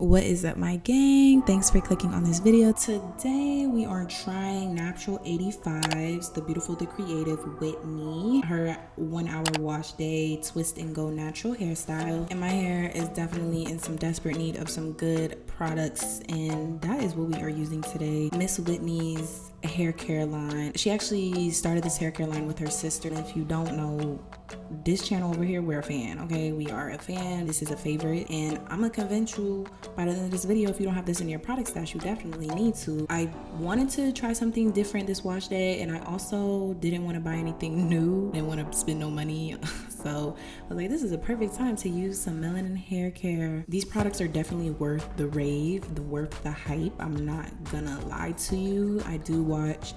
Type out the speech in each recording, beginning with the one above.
What is up, my gang? Thanks for clicking on this video. Today we are trying Natural 85's the beautiful, the creative Whitney, her 1 hour wash day twist and go natural hairstyle. And my hair is definitely in some desperate need of some good products, and that is what we are using today. Miss Whitney's hair care line. She actually started this hair care line with her sister. And if you don't know, this channel over here, we're a fan. Okay, we are a fan. This is a favorite, and I'm gonna convince you by the end of this video, if you don't have this in your product stash, you definitely need to. I wanted to try something different this wash day, and I also didn't want to buy anything new, didn't want to spend no money. So I was like, this is a perfect time to use some melanin hair care. These products are definitely worth the rave, worth the hype. I'm not gonna lie to you. I do watch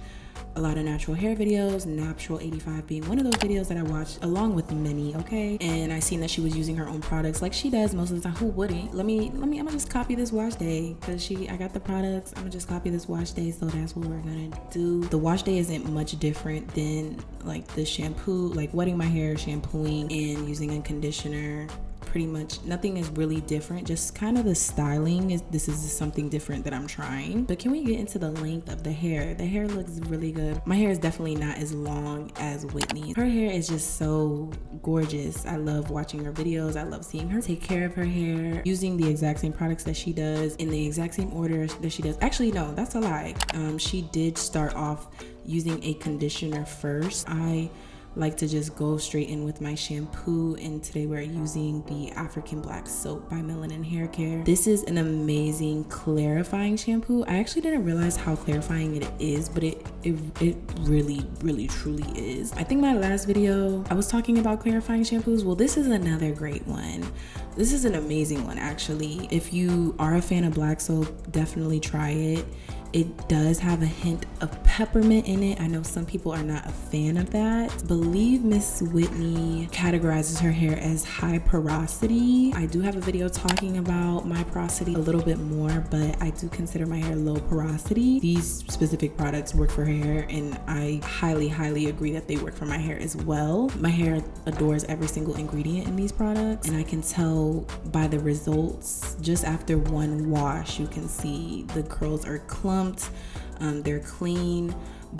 a lot of natural hair videos, Natural 85 being one of those videos that I watched along with many, okay? And I seen that she was using her own products like she does most of the time. Who wouldn't? I'm gonna just copy this wash day because I got the products. I'm gonna just copy this wash day, so that's what we're gonna do. The wash day isn't much different than like the shampoo, like wetting my hair, shampooing, and using a conditioner. Pretty much nothing is really different, just kind of the styling this is something different that I'm trying. But can we get into the length of the hair? The hair looks really good. My hair is definitely not as long as Whitney. Her hair is just so gorgeous. I love watching her videos. I love seeing her take care of her hair using the exact same products that she does in the exact same order that she does. Actually, no, that's a lie. She did start off using a conditioner first. I like to just go straight in with my shampoo, and today we're using the African Black Soap by Melanin Hair Care. This is an amazing clarifying shampoo. I actually didn't realize how clarifying it is, but it really truly is. I think my last video I was talking about clarifying shampoos. Well, this is another great one. This is an amazing one, actually. If you are a fan of black soap, definitely try it. It does have a hint of peppermint in it. I know some people are not a fan of that. I believe Miss Whitney categorizes her hair as high porosity. I do have a video talking about my porosity a little bit more, but I do consider my hair low porosity. These specific products work for her hair, and I highly agree that they work for my hair as well. My hair adores every single ingredient in these products, and I can tell by the results just after one wash. You can see the curls are clumped. They're clean,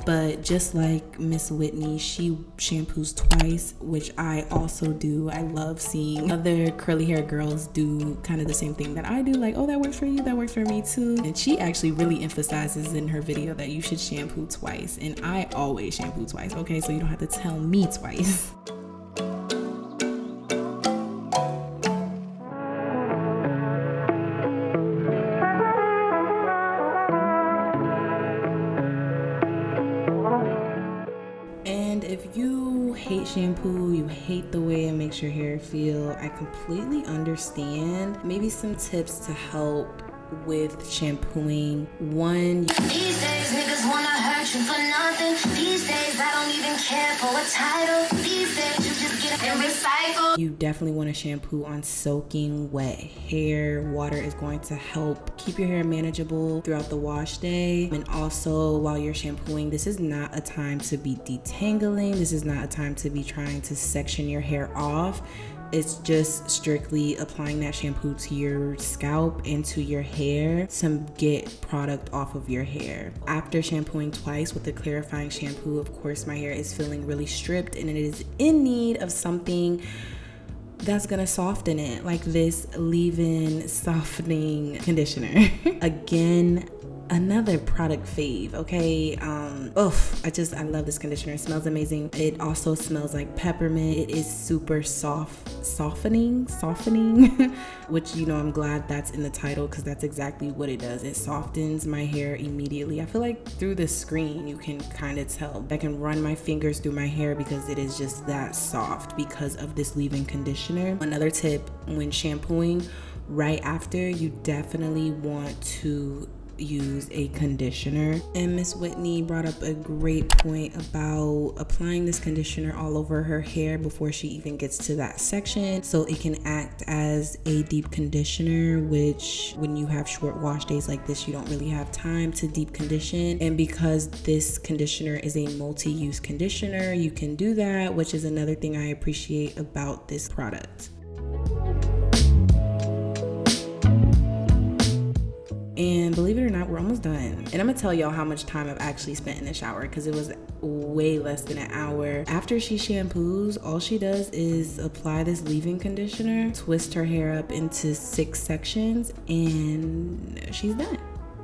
but just like Miss Whitney, she shampoos twice, which I also do. I love seeing other curly hair girls do kind of the same thing that I do, like, oh, that works for you, that works for me too. And she actually really emphasizes in her video that you should shampoo twice, and I always shampoo twice, okay? So you don't have to tell me twice. If you hate shampoo, you hate the way it makes your hair feel, I completely understand. Maybe some tips to help with shampooing. One, these days niggas wanna hurt you for nothing. These days I don't even care for a title. These days you just get and recycle. You definitely want to shampoo on soaking wet hair. Water is going to help keep your hair manageable throughout the wash day. And also while you're shampooing, this is not a time to be detangling. This is not a time to be trying to section your hair off. It's just strictly applying that shampoo to your scalp and to your hair to get product off of your hair. After shampooing twice with the clarifying shampoo, of course, my hair is feeling really stripped, and it is in need of something that's gonna soften it, like this leave-in softening conditioner. Again, another product fave, okay? I love this conditioner. It smells amazing. It also smells like peppermint. It is super softening, which, you know, I'm glad that's in the title because that's exactly what it does. It softens my hair immediately. I feel like through the screen you can kind of tell. I can run my fingers through my hair because it is just that soft because of this leave-in conditioner. Another tip when shampooing, right after, you definitely want to use a conditioner. And Miss Whitney brought up a great point about applying this conditioner all over her hair before she even gets to that section, so it can act as a deep conditioner, which when you have short wash days like this, you don't really have time to deep condition. And because this conditioner is a multi-use conditioner, you can do that, which is another thing I appreciate about this product. And I'm gonna tell y'all how much time I've actually spent in the shower, because it was way less than an hour. After she shampoos, all she does is apply this leave-in conditioner, twist her hair up into 6 sections, and she's done.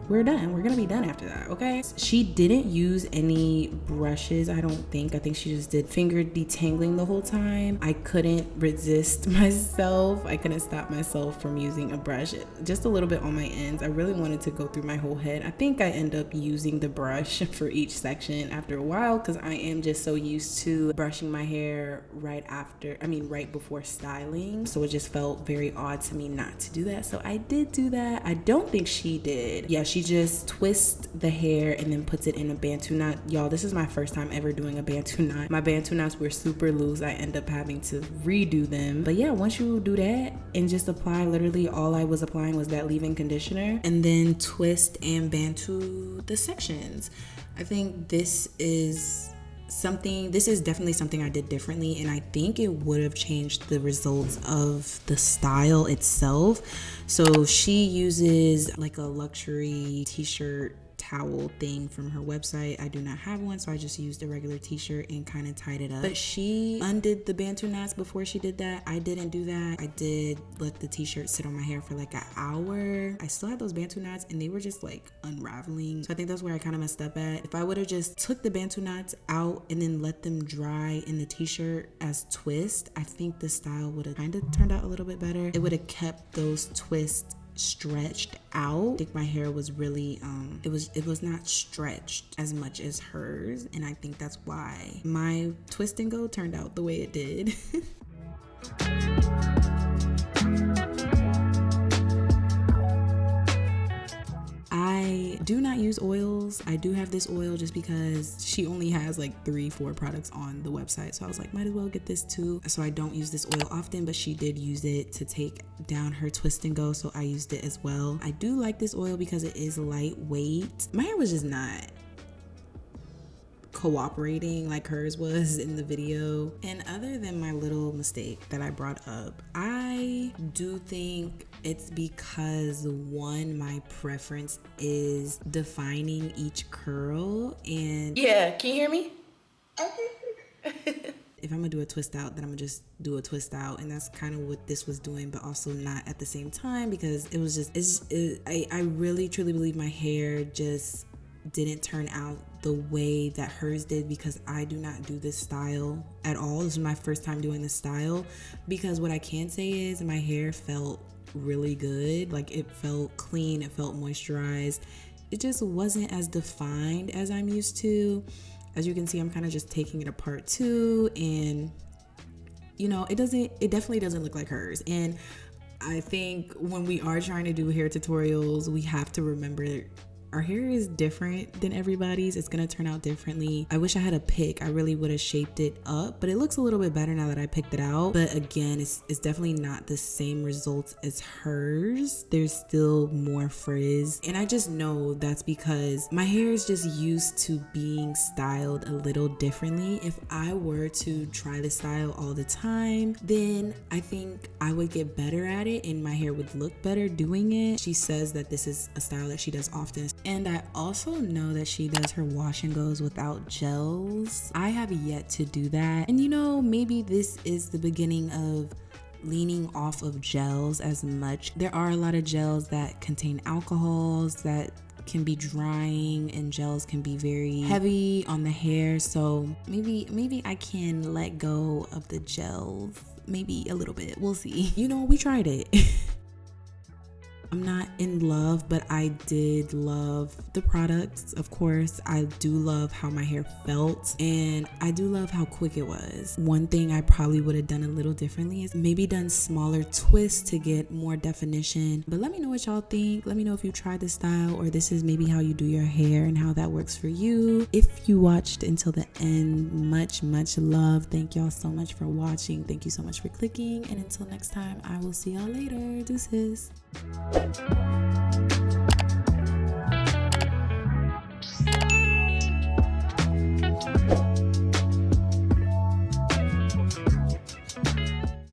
We're done. We're gonna be done after that, okay? She didn't use any brushes, I don't think. I think she just did finger detangling the whole time. I couldn't resist myself. I couldn't stop myself from using a brush, just a little bit on my ends. I really wanted to go through my whole head. I think I end up using the brush for each section after a while, because I am just so used to brushing my hair right before styling. So it just felt very odd to me not to do that. So I did do that. I don't think she did. Yeah, she just twists the hair and then puts it in a bantu knot. Y'all, this is my first time ever doing a bantu knot. My bantu knots were super loose. I end up having to redo them. But yeah, once you do that and just apply, literally all I was applying was that leave-in conditioner, and then twist and bantu the sections. I think this is definitely something I did differently, and I think it would have changed the results of the style itself. So she uses like a luxury t-shirt towel thing from her website. I do not have one, so I just used a regular t-shirt and kind of tied it up. But she undid the bantu knots before she did that. I didn't do that. I did let the t-shirt sit on my hair for like an hour. I still had those bantu knots and they were just like unraveling. So I think that's where I kind of messed up at. If I would have just took the bantu knots out and then let them dry in the t-shirt as twist, I think the style would have kind of turned out a little bit better. It would have kept those twists stretched out. I think my hair was really it was not stretched as much as hers, and I think that's why my twist and go turned out the way it did. I do not use oils. I do have this oil just because she only has like 3-4 products on the website, so I was like, might as well get this too. So I don't use this oil often, but she did use it to take down her twist and go, so I used it as well. I do like this oil because it is lightweight. My hair was just not cooperating like hers was in the video. And other than my little mistake that I brought up, I do think it's because, one, my preference is defining each curl. And yeah, can you hear me? If I'm gonna do a twist out, then I'm gonna just do a twist out, and that's kind of what this was doing, but also not at the same time, because it was just I really truly believe my hair just didn't turn out the way that hers did, because I do not do this style at all. This is my first time doing this style, because what I can say is my hair felt really good. Like, it felt clean, it felt moisturized. It just wasn't as defined as I'm used to. As you can see, I'm kind of just taking it apart too, and you know, it definitely doesn't look like hers. And I think when we are trying to do hair tutorials, we have to remember our hair is different than everybody's. It's gonna turn out differently. I wish I had a pick. I really would have shaped it up, but it looks a little bit better now that I picked it out. But again, it's definitely not the same results as hers. There's still more frizz, and I just know that's because my hair is just used to being styled a little differently. If I were to try the style all the time, then I think I would get better at it and my hair would look better doing it. She says that this is a style that she does often. And I also know that she does her wash and goes without gels. I have yet to do that. And you know, maybe this is the beginning of leaning off of gels as much. There are a lot of gels that contain alcohols that can be drying, and gels can be very heavy on the hair. So maybe I can let go of the gels, maybe a little bit. We'll see. You know, we tried it. I'm not in love, but I did love the products. Of course, I do love how my hair felt, and I do love how quick it was. One thing I probably would have done a little differently is maybe done smaller twists to get more definition. But let me know what y'all think. Let me know if you tried this style, or this is maybe how you do your hair and how that works for you. If you watched until the end, much love. Thank y'all so much for watching. Thank you so much for clicking, and until next time, I will see y'all later. Deuces.